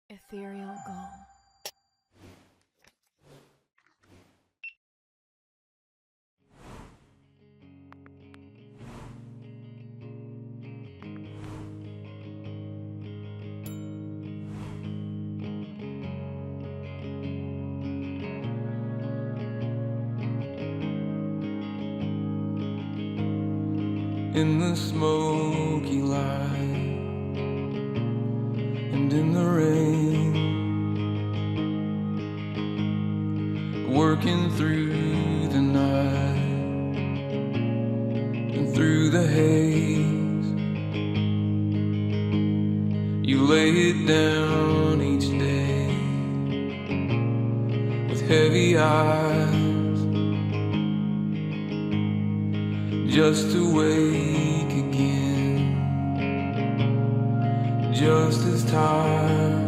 Ethereal Gull. In the smoky light and in the rain, working through the night and through the haze, you lay it down each day with heavy eyes, just to wake again, just as tired.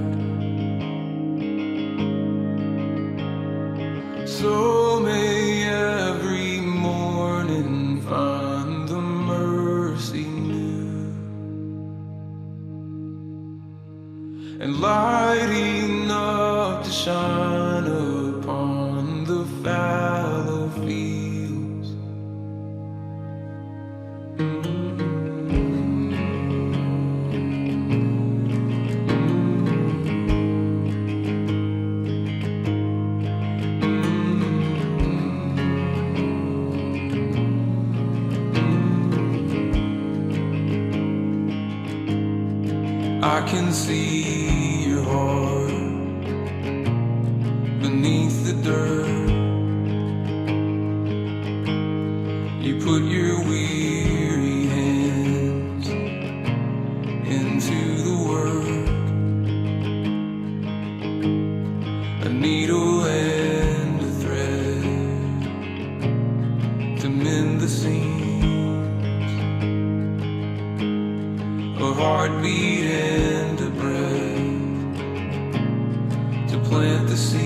So may every morning find the mercy new, and light enough to shine upon the fallow fields. I can see your heart beneath the dirt. You put your weary hands into the work, a needle and a thread to mend the seams, a heartbeat and a breath to plant the seed.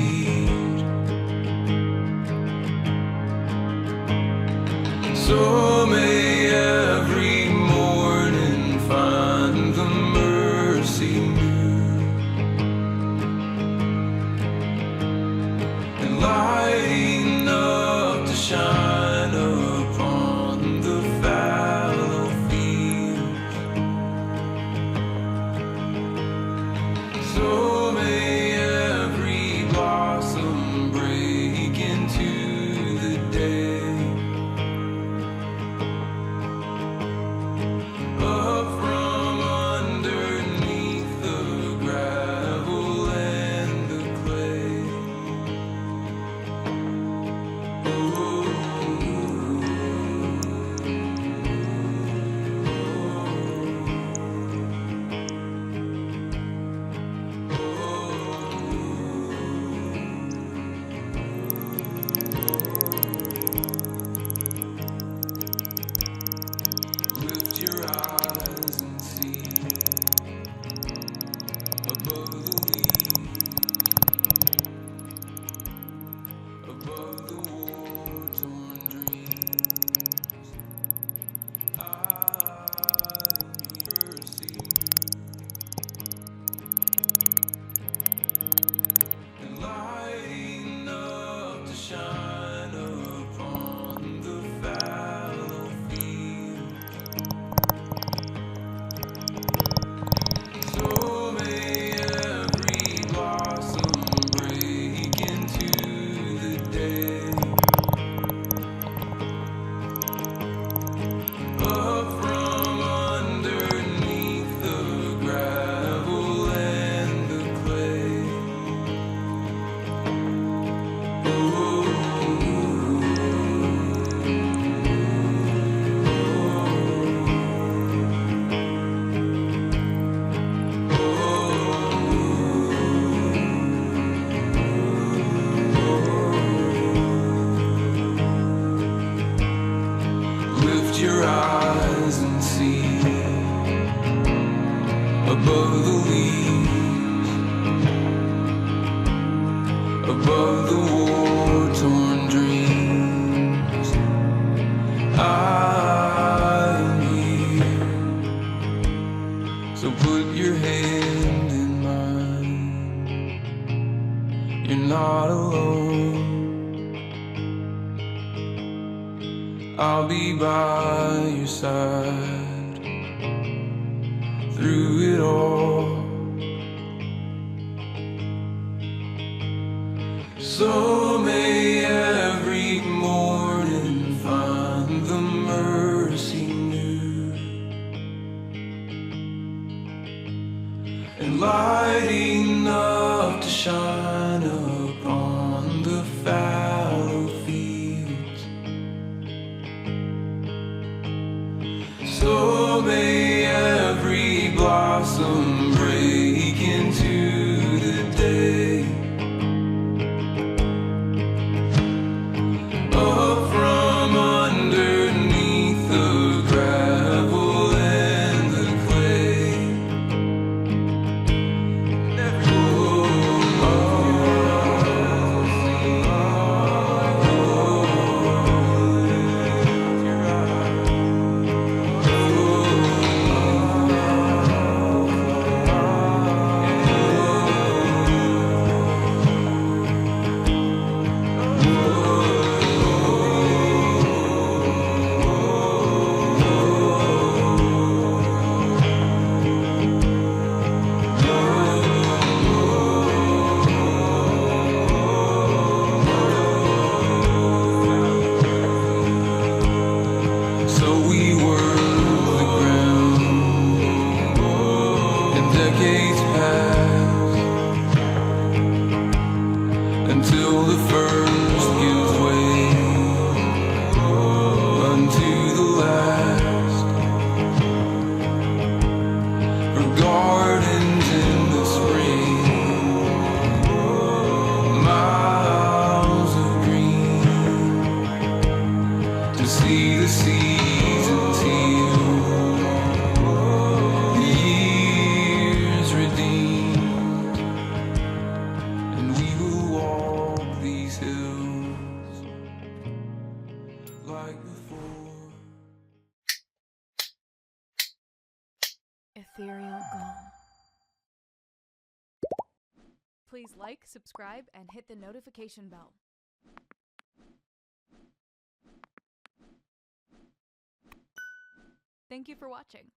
So may every morning find the mercy new, and light enough to shine upon the fallow fields. So may every blossom break into the day, up from underneath the gravel and the clay. Lift your eyes and see above the leaves, above the war-torn dreams. I mercy and light enough to shine upon the fallow fields. So may every blossom break into the day, up from underneath the gravel and the clay. Lift your eyes and see above the leaves, above the war-torn dreams. I'm here, so put your hand in mine. not alone. I'll be by your side through it all. So may every morning find the mercy new, and light enough to shine upon the fallow fields. So may every blossom break into the day, up from underneath the gravel and the clay. So we work the ground, and decades pass until the first gives way unto the last. For gardens in the spring, miles of green, to see the seas until the years redeemed, and we will walk these hills like before. Ethereal Gull. Please like, subscribe, and hit the notification bell. Thank you for watching.